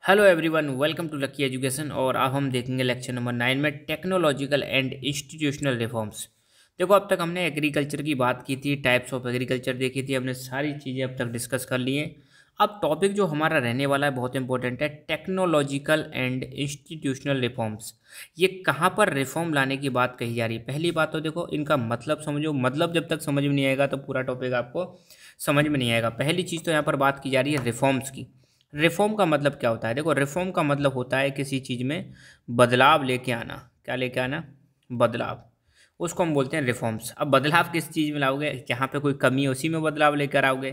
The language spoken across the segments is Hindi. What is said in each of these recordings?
Hello everyone, welcome to Lucky Education. और अब हम देखेंगे लेक्चर नंबर 9 में टेक्नोलॉजिकल एंड इंस्टीट्यूशनल रिफॉर्म्स। देखो, अब तक हमने एग्रीकल्चर की बात की थी, टाइप्स ऑफ एग्रीकल्चर देखी थी, हमने सारी चीज़ें अब तक डिस्कस कर ली हैं। अब टॉपिक जो हमारा रहने वाला है बहुत इंपॉर्टेंट है, टेक्नोलॉजिकल एंड इंस्टीट्यूशनल रिफॉर्म्स। ये कहाँ पर रिफॉर्म लाने की बात कही जा रही है? पहली बात तो देखो, इनका मतलब समझो। मतलब जब तक समझ में नहीं आएगा तो पूरा टॉपिक आपको समझ में नहीं आएगा। पहली चीज़ तो यहाँ पर बात की जा रही है रिफॉर्म्स की। रिफॉर्म का मतलब क्या होता है? देखो, रिफॉर्म का मतलब होता है किसी चीज़ में बदलाव लेके आना। क्या लेके आना? बदलाव। उसको हम बोलते हैं रिफॉर्म्स। अब बदलाव किस चीज़ में लाओगे? जहाँ पे कोई कमी है उसी में बदलाव लेकर आओगे।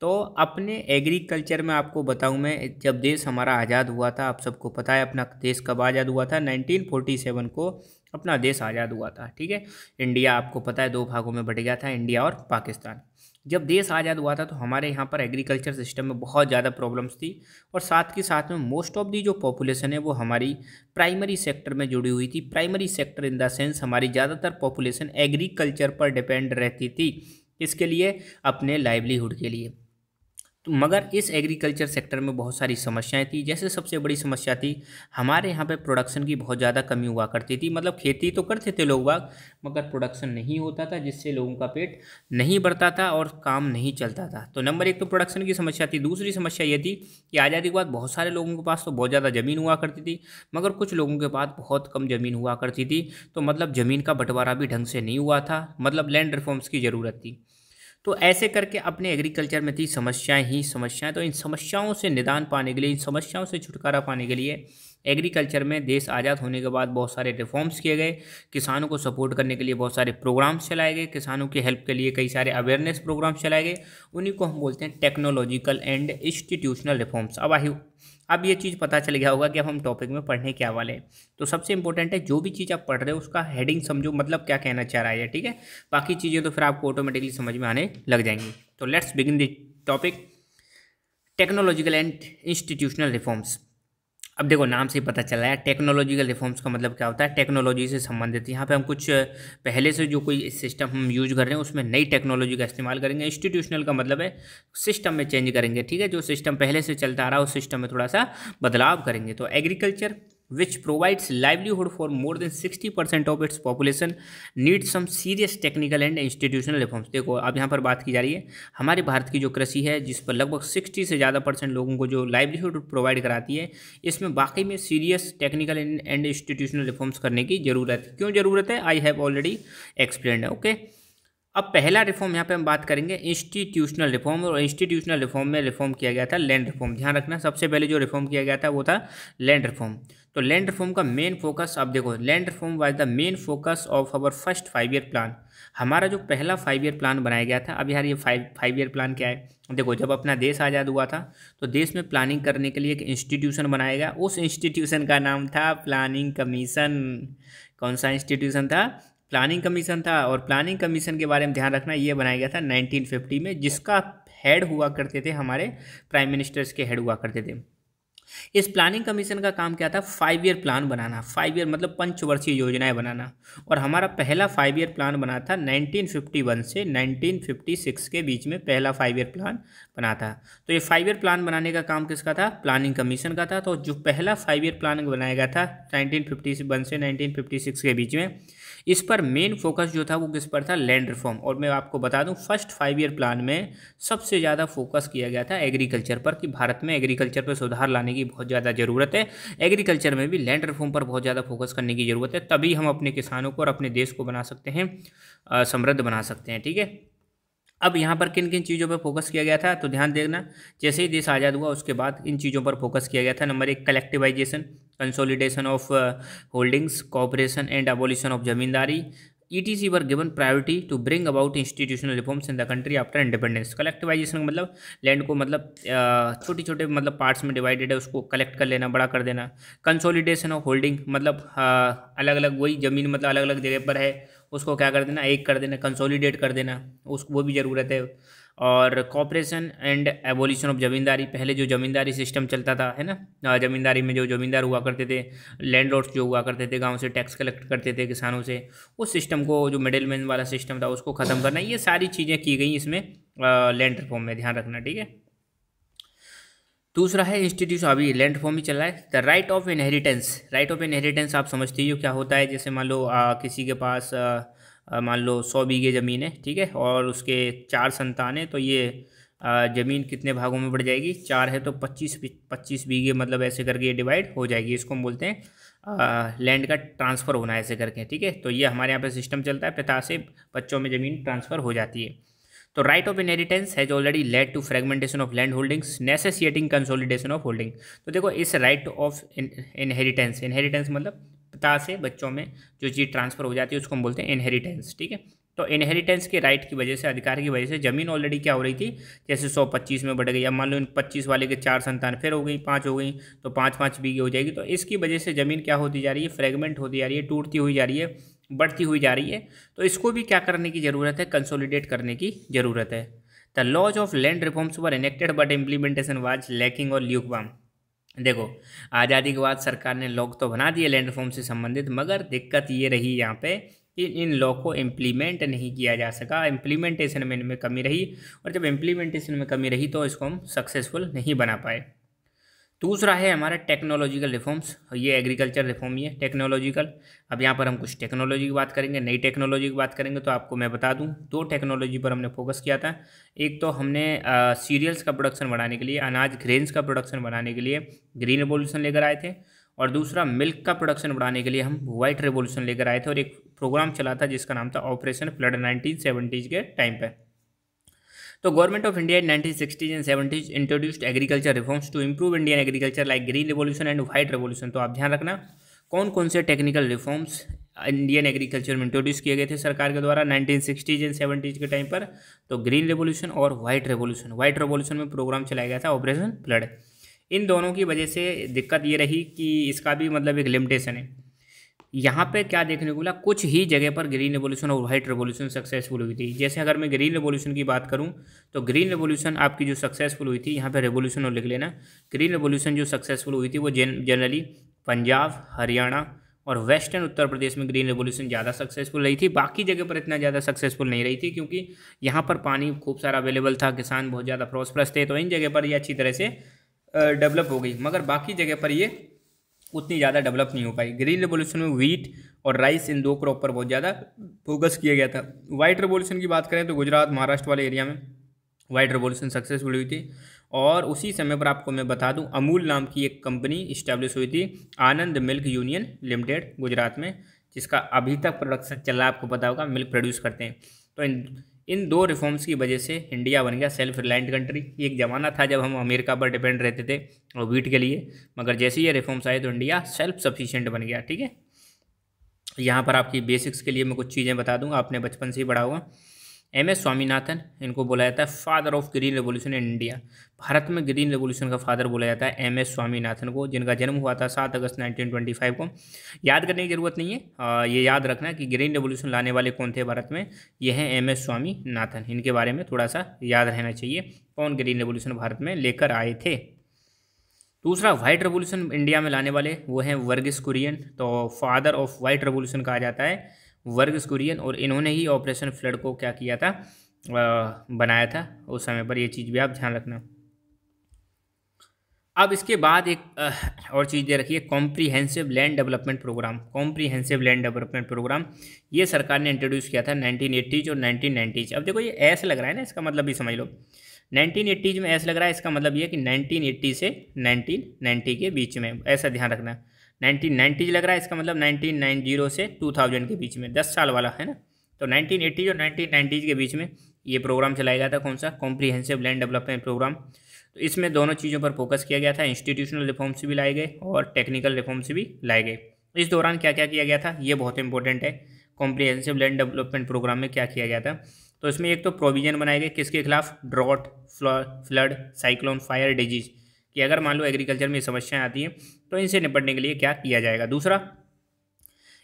तो अपने एग्रीकल्चर में आपको बताऊं मैं, जब देश हमारा आज़ाद हुआ था, आप सबको पता है अपना देश कब आज़ाद हुआ था। 1947 को अपना देश आज़ाद हुआ था। ठीक है। इंडिया आपको पता है दो भागों में बट गया था, इंडिया और पाकिस्तान। जब देश आज़ाद हुआ था तो हमारे यहाँ पर एग्रीकल्चर सिस्टम में बहुत ज़्यादा प्रॉब्लम्स थी। और साथ के साथ में मोस्ट ऑफ दी जो पॉपुलेशन है वो हमारी प्राइमरी सेक्टर में जुड़ी हुई थी। Primary sector in the sense हमारी ज़्यादातर पॉपुलेशन एग्रीकल्चर पर डिपेंड रहती थी। इसके लिए, अपने लाइवलीहुड के लिए। तो मगर इस एग्रीकल्चर सेक्टर में बहुत सारी समस्याएं थी। जैसे सबसे बड़ी समस्या थी, हमारे यहाँ पे प्रोडक्शन की बहुत ज़्यादा कमी हुआ करती थी। मतलब खेती तो करते थे लोग बाग, मगर प्रोडक्शन नहीं होता था, जिससे लोगों का पेट नहीं भरता था और काम नहीं चलता था। तो नंबर एक तो प्रोडक्शन की समस्या थी। दूसरी समस्या ये थी कि आज़ादी के बाद बहुत सारे लोगों के पास तो बहुत ज़्यादा ज़मीन हुआ करती थी, मगर कुछ लोगों के पास बहुत कम ज़मीन हुआ करती थी। तो मतलब ज़मीन का बंटवारा भी ढंग से नहीं हुआ था। मतलब लैंड रिफॉर्म्स की ज़रूरत थी। तो ऐसे करके अपने एग्रीकल्चर में थी समस्याएं ही समस्याएं। तो इन समस्याओं से निदान पाने के लिए, इन समस्याओं से छुटकारा पाने के लिए एग्रीकल्चर में देश आज़ाद होने के बाद बहुत सारे रिफॉर्म्स किए गए। किसानों को सपोर्ट करने के लिए बहुत सारे प्रोग्राम्स चलाए गए। किसानों की हेल्प के लिए कई सारे अवेयरनेस प्रोग्राम्स चलाए गए। उन्हीं को हम बोलते हैं टेक्नोलॉजिकल एंड इंस्टीट्यूशनल रिफॉर्म्स। अब ये चीज़ पता चल गया होगा कि अब हम टॉपिक में पढ़ने क्या वाले हैं। तो सबसे इंपॉर्टेंट है, जो भी चीज़ आप पढ़ रहे हो उसका हेडिंग समझो, मतलब क्या कहना चाह रहा है। ठीक है। बाकी चीज़ें तो फिर आपको ऑटोमेटिकली समझ में आने लग जाएंगी। तो let's begin the topic, technological and institutional reforms. अब देखो, नाम से ही पता चला है टेक्नोलॉजिकल रिफॉर्म्स का मतलब क्या होता है। टेक्नोलॉजी से संबंधित यहाँ पे हम कुछ पहले से जो कोई सिस्टम हम यूज कर रहे हैं उसमें नई टेक्नोलॉजी का इस्तेमाल करेंगे। इंस्टीट्यूशनल का मतलब है सिस्टम में चेंज करेंगे। ठीक है। जो सिस्टम पहले से चलता आ रहा है उस सिस्टम में थोड़ा सा बदलाव करेंगे। तो agriculture which provides livelihood for more than 60% of its population needs some serious technical and institutional reforms। देखो, अब यहाँ पर बात की जा रही है हमारे भारत की जो कृषि है, जिस पर लगभग 60 से ज़्यादा % लोगों को जो लाइवलीहुड प्रोवाइड कराती है, इसमें वाकई में serious technical and institutional reforms करने की ज़रूरत है। क्यों ज़रूरत है? आई हैव ऑलरेडी एक्सप्लेन्ड है। ओके। अब पहला रिफॉर्म यहाँ पे हम बात करेंगे इंस्टीट्यूशनल रिफॉर्म। और इंस्टीट्यूशनल रिफॉर्म में रिफॉर्म किया गया था लैंड रिफॉर्म। ध्यान रखना, सबसे पहले जो रिफॉर्म किया गया था वो था लैंड रिफॉर्म। तो लैंड रिफॉर्म का मेन फोकस, अब देखो, land reform was the main focus of our first 5 year plan. हमारा जो पहला 5 ईयर प्लान बनाया गया था। अब यार, ये फाइव ईयर प्लान क्या है? देखो, जब अपना देश आज़ाद हुआ था तो देश में प्लानिंग करने के लिए एक इंस्टीट्यूशन बनाया गया। उस इंस्टीट्यूशन का नाम था प्लानिंग कमीशन। कौन सा इंस्टीट्यूशन था? प्लानिंग कमीशन था। और प्लानिंग कमीशन के बारे में ध्यान रखना, ये बनाया गया था 1950 में, जिसका हेड हुआ करते थे हमारे प्राइम मिनिस्टर्स के हेड हुआ करते थे। इस प्लानिंग कमीशन का काम क्या था? 5 ईयर प्लान बनाना। 5 ईयर मतलब पंचवर्षीय योजनाएं बनाना। और हमारा पहला 5 ईयर प्लान बना था 1951 से 1956 के बीच में, पहला 5 ईयर प्लान बना था। तो ये 5 ईयर प्लान बनाने का काम किसका था? प्लानिंग कमीशन का था। तो जो पहला 5 ईयर प्लान बनाया गया था 1951 से 1956 के बीच में, इस पर मेन फोकस जो था वो किस पर था? Land reform. और मैं आपको बता दूं, फर्स्ट 5 ईयर प्लान में सबसे ज़्यादा फोकस किया गया था एग्रीकल्चर पर, कि भारत में एग्रीकल्चर पर सुधार लाने की बहुत ज़्यादा ज़रूरत है। एग्रीकल्चर में भी लैंड रिफॉर्म पर बहुत ज़्यादा फोकस करने की ज़रूरत है, तभी हम अपने किसानों को और अपने देश को बना सकते हैं, समृद्ध बना सकते हैं। ठीक है। अब यहाँ पर किन किन चीज़ों पर फोकस किया गया था तो ध्यान देना। जैसे ही देश आज़ाद हुआ उसके बाद इन चीज़ों पर फोकस किया गया था। Number 1, collectivisation, consolidation of holdings, cooperation and abolition of zamindari, ETC were given priority to bring about institutional reforms in the country after independence. Collectivisation का मतलब लैंड को, मतलब छोटे छोटे मतलब पार्ट्स में डिवाइडेड है, उसको कलेक्ट कर लेना, बड़ा कर देना। कंसोलिडेशन ऑफ होल्डिंग मतलब अलग अलग वही ज़मीन मतलब अलग अलग जगह पर है, उसको क्या कर देना? एक कर देना, कंसोलिडेट कर देना, उस वो भी ज़रूरत है। और कॉपरेशन एंड एबोलिशन ऑफ जमींदारी, पहले जो जमींदारी सिस्टम चलता था, है ना, जमींदारी में जो जमींदार हुआ करते थे, लैंडलॉर्ड्स जो हुआ करते थे, गांव से टैक्स कलेक्ट करते थे किसानों से, उस सिस्टम को, जो मिडिलमैन वाला सिस्टम था, उसको ख़त्म करना। ये सारी चीज़ें की गई इसमें लैंड रिफॉर्म में, ध्यान रखना। ठीक है। दूसरा है इंस्टीट्यूशन, अभी लैंड रिफॉर्म ही चल रहा है। The right of inheritance, right of inheritance आप समझते ही हो क्या होता है। जैसे मान लो किसी के पास मान लो 100 बीघे ज़मीन है, ठीक है, और उसके 4 संतान हैं, तो ये ज़मीन कितने भागों में बढ़ जाएगी, 4 है तो 25 बीघे, मतलब ऐसे करके ये डिवाइड हो जाएगी। इसको हम बोलते हैं लैंड का ट्रांसफ़र होना, ऐसे करके, ठीक है। तो ये हमारे यहाँ पे सिस्टम चलता है, पिता से बच्चों में ज़मीन ट्रांसफ़र हो जाती है। तो right of inheritance has already led to fragmentation of land holdings necessitating consolidation of holding. तो देखो इस राइट ऑफ इनहेरिटेंस, इनहेरिटेंस मतलब पिता से बच्चों में जो चीज़ ट्रांसफर हो जाती है उसको हम बोलते हैं इनहेरिटेंस, ठीक है। तो इनहेरिटेंस के राइट की वजह से, अधिकार की वजह से ज़मीन ऑलरेडी क्या हो रही थी, जैसे 125 में बढ़ गई, अब मान लो इन 25 वाले के 4 संतान फिर हो गई, 5 हो गई, तो 5-5 बीघे हो जाएगी। तो इसकी वजह से ज़मीन क्या होती जा रही है, फ्रेगमेंट होती जा रही है, टूटती हुई जा रही है, बढ़ती हुई जा रही है। तो इसको भी क्या करने की ज़रूरत है, कंसोलिडेट करने की ज़रूरत है। The laws of land reforms were enacted but implementation was lacking और ल्यूकवार्म। देखो आज़ादी के बाद सरकार ने लॉ तो बना दिए लैंड रिफॉर्म से संबंधित, मगर दिक्कत ये रही यहाँ पे कि इन लॉ को इम्प्लीमेंट नहीं किया जा सका, इम्प्लीमेंटेशन में इनमें कमी रही, और जब इम्प्लीमेंटेशन में कमी रही तो इसको हम सक्सेसफुल नहीं बना पाए। दूसरा है हमारा टेक्नोलॉजिकल रिफॉर्म्स, ये एग्रीकल्चर रिफॉर्म ही है टेक्नोलॉजिकल। अब यहाँ पर हम कुछ टेक्नोलॉजी की बात करेंगे, नई टेक्नोलॉजी की बात करेंगे। तो आपको मैं बता दूँ 2 टेक्नोलॉजी पर हमने फोकस किया था। एक तो हमने सीरियल्स का प्रोडक्शन बढ़ाने के लिए, अनाज ग्रेन्स का प्रोडक्शन बढ़ाने के लिए ग्रीन रेवोल्यूशन लेकर आए थे, और दूसरा मिल्क का प्रोडक्शन बढ़ाने के लिए हम वाइट रेवोल्यूशन लेकर आए थे, और एक प्रोग्राम चला था जिसका नाम था ऑपरेशन फ्लड 1970 के टाइम पर। तो government of India in 1960s and 70s introduced agriculture reforms to improve Indian agriculture like green revolution and white revolution. तो आप ध्यान रखना कौन कौन से टेक्निकल रिफॉर्म्स इंडियन एग्रीकल्चर में इंट्रोड्यूस किए गए थे सरकार के द्वारा 1960s एंड 70s के टाइम पर। तो ग्रीन रेवोल्यूशन और वाइट रेवोल्यूशन, वाइट रेवोल्यूशन में प्रोग्राम चलाया गया था ऑपरेशन फ्लड। इन दोनों की वजह से दिक्कत ये रही कि इसका भी मतलब एक लिमिटेशन है। यहाँ पे क्या देखने को मिला, कुछ ही जगह पर ग्रीन रेवोल्यूशन और वाइट रेवोल्यूशन सक्सेसफुल हुई थी। जैसे अगर मैं ग्रीन रेवोल्यूशन की बात करूँ तो ग्रीन रेवोल्यूशन आपकी जो सक्सेसफुल हुई थी, यहाँ पे रेवोल्यूशन और लिख लेना, ग्रीन रेवोल्यूशन जो सक्सेसफुल हुई थी वो जनरली पंजाब, हरियाणा और वेस्टर्न उत्तर प्रदेश में ग्रीन रेवोल्यूशन ज़्यादा सक्सेसफुल रही थी। बाकी जगह पर इतना ज़्यादा सक्सेसफुल नहीं रही थी, क्योंकि यहाँ पर पानी खूब सारा अवेलेबल था, किसान बहुत ज़्यादा प्रॉस्परस थे, तो इन जगह पर ये अच्छी तरह से डेवलप हो गई। मगर बाकी जगह पर ये उतनी ज़्यादा डेवलप नहीं हो पाई। ग्रीन रेवोल्यूशन में व्हीट और राइस, इन 2 क्रॉप पर बहुत ज़्यादा फोकस किया गया था। वाइट रेवोल्यूशन की बात करें तो गुजरात, महाराष्ट्र वाले एरिया में वाइट रेवोल्यूशन सक्सेसफुल हुई थी। और उसी समय पर आपको मैं बता दूं अमूल नाम की एक कंपनी इस्टेब्लिश हुई थी, आनंद मिल्क यूनियन लिमिटेड गुजरात में, जिसका अभी तक प्रोडक्शन चल रहा है, आपको पता होगा, मिल्क प्रोड्यूस करते हैं। तो इन 2 रिफॉर्म्स की वजह से इंडिया बन गया सेल्फ रिलायंट कंट्री। एक ज़माना था जब हम अमेरिका पर डिपेंड रहते थे और व्हीट के लिए, मगर जैसे ये रिफॉर्म्स आए तो इंडिया सेल्फ सफिशिएंट बन गया, ठीक है। यहाँ पर आपकी बेसिक्स के लिए मैं कुछ चीज़ें बता दूंगा, आपने बचपन से ही पढ़ा होगा। MS स्वामीनाथन, इनको बोला जाता है father of green revolution in India. Bharat में ग्रीन रेवोल्यूशन का फादर बोला जाता है MS स्वामीनाथन को, जिनका जन्म हुआ था 7 अगस्त 1925 को। याद करने की ज़रूरत नहीं है, ये याद रखना कि ग्रीन रेवोल्यूशन लाने वाले कौन थे भारत में, ये हैं MS स्वामीनाथन। इनके बारे में थोड़ा सा याद रहना चाहिए, कौन ग्रीन रेवोल्यूशन भारत में लेकर आए थे। दूसरा वाइट रेवोल्यूशन इंडिया में लाने वाले वो हैं वर्गीस कुरियन। तो फादर ऑफ वाइट रेवोल्यूशन कहा जाता है वर्गीस कुरियन, और इन्होंने ही ऑपरेशन फ्लड को क्या किया था, बनाया था उस समय पर। ये चीज़ भी आप ध्यान रखना। अब इसके बाद एक और चीज़ दे रखी है, comprehensive land development programme. Comprehensive land development programme ये सरकार ने इंट्रोड्यूस किया था 1980s और 1990s। अब देखो ये ऐसे लग रहा है ना, इसका मतलब भी समझ लो। 1980s में ऐसा लग रहा है, इसका मतलब ये कि 1980 से 1990 के बीच में, ऐसा ध्यान रखना। 1990 लग रहा है, इसका मतलब 1990 से 2000 के बीच में, 10 साल वाला है ना। तो 1980 और 1990 के बीच में ये प्रोग्राम चलाया गया था, कौन सा, कॉम्प्रीहेंसिव लैंड डेवलपमेंट प्रोग्राम। तो इसमें दोनों चीज़ों पर फोकस किया गया था, इंस्टीट्यूशनल रिफॉर्म्स भी लाए गए और टेक्निकल रिफॉर्म्स भी लाए गए। इस दौरान क्या क्या किया गया था, ये बहुत इंपॉर्टेंट है। कॉम्प्रीहेंसिव लैंड डेवलपमेंट प्रोग्राम में क्या किया गया था, तो इसमें एक तो प्रोविजन बनाए गए किसके खिलाफ, drought, flood, cyclone, fire, disease, कि अगर मान लो एग्रीकल्चर में समस्याएं आती हैं तो इनसे निपटने के लिए क्या किया जाएगा। दूसरा,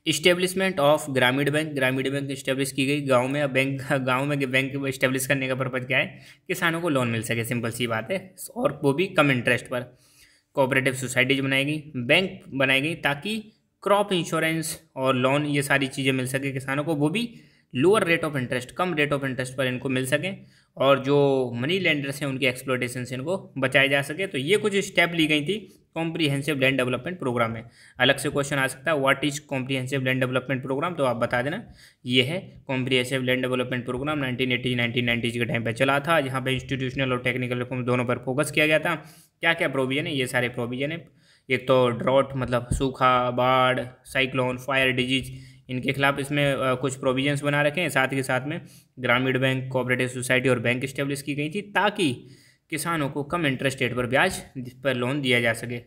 इस्टेब्लिशमेंट ऑफ ग्रामीण बैंक। ग्रामीण बैंक इस्टेब्लिश की गई गांव में। बैंक, गांव में बैंक इस्टेब्लिश करने का पर्पज़ क्या है, किसानों को लोन मिल सके, सिंपल सी बात है, और वो भी कम इंटरेस्ट पर। कोऑपरेटिव सोसाइटीज बनाई गई, बैंक बनाई गई ताकि क्रॉप इंश्योरेंस और लोन, ये सारी चीज़ें मिल सके किसानों को, वो भी lower rate of interest, come rate of interest पर इनको मिल सकें, और जो मनी लेंडर्स हैं उनकी एक्सप्लॉयटेशन से इनको बचाया जा सके। तो ये कुछ स्टेप ली गई थी कॉम्प्रीहेंसिव लैंड डेवलपमेंट प्रोग्राम में। अलग से क्वेश्चन आ सकता है, what is comprehensive land development programme, तो आप बता देना ये है कॉम्प्रीहेंसिव लैंड डेवलपमेंट प्रोग्राम। 1980-1990 के टाइम पे चला था, जहाँ पे इंस्टीट्यूशनल और टेक्निकल रिफॉर्म दोनों पर फोकस किया गया था। क्या क्या प्रोविजन है, ये सारे प्रोविजन है। एक तो ड्रॉट मतलब सूखा, बाढ़, साइक्लोन, फायर, डिजीज, इनके खिलाफ इसमें कुछ प्रोविजंस बना रखे हैं। साथ के साथ में ग्रामीण बैंक, कोऑपरेटिव सोसाइटी और बैंक इस्टेब्लिश की गई थी, ताकि किसानों को कम इंटरेस्ट रेट पर ब्याज पर लोन दिया जा सके।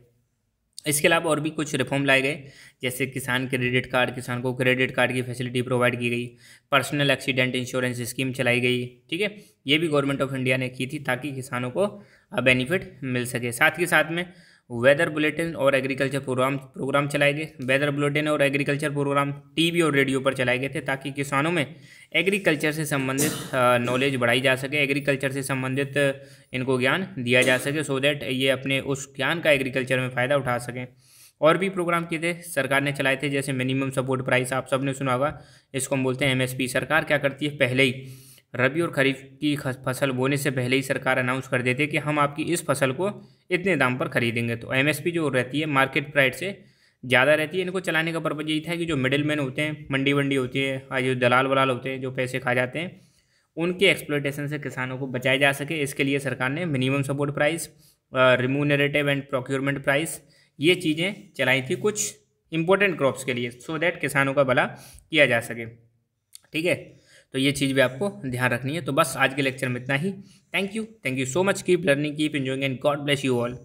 इसके अलावा और भी कुछ रिफॉर्म लाए गए, जैसे किसान क्रेडिट कार्ड, किसान को क्रेडिट कार्ड की फैसिलिटी प्रोवाइड की गई, पर्सनल एक्सीडेंट इंश्योरेंस स्कीम चलाई गई। ठीक है, ये भी गवर्नमेंट ऑफ इंडिया ने की थी, ताकि किसानों को बेनिफिट मिल सके। साथ के साथ में वेदर बुलेटिन और एग्रीकल्चर प्रोग्राम चलाए गए। वेदर बुलेटिन और एग्रीकल्चर प्रोग्राम टीवी और रेडियो पर चलाए गए थे, ताकि किसानों में एग्रीकल्चर से संबंधित नॉलेज बढ़ाई जा सके, एग्रीकल्चर से संबंधित इनको ज्ञान दिया जा सके, सो दैट ये अपने उस ज्ञान का एग्रीकल्चर में फ़ायदा उठा सकें। और भी प्रोग्राम किए थे सरकार ने चलाए थे, जैसे मिनिमम सपोर्ट प्राइस, आप सबने सुना होगा, इसको हम बोलते हैं एमएसपी। सरकार क्या करती है, पहले ही रबी और खरीफ की फसल बोने से पहले ही सरकार अनाउंस कर देती है कि हम आपकी इस फसल को इतने दाम पर खरीदेंगे। तो एमएसपी जो रहती है मार्केट प्राइस से ज़्यादा रहती है। इनको चलाने का पर्पज़ यही था कि जो मिडिल मैन होते हैं, मंडी वंडी होती है, जो दलाल वलाल होते हैं जो पैसे खा जाते हैं, उनके एक्सप्लॉयटेशन से किसानों को बचाया जा सके। इसके लिए सरकार ने minimum support price, remunerative and procurement price, ये चीज़ें चलाई थी कुछ इंपॉर्टेंट क्रॉप्स के लिए, सो दैट किसानों का भला किया जा सके। ठीक है, तो ये चीज़ भी आपको ध्यान रखनी है। तो बस आज के लेक्चर में इतना ही। Thank you so much, keep learning, keep enjoying and God bless you all.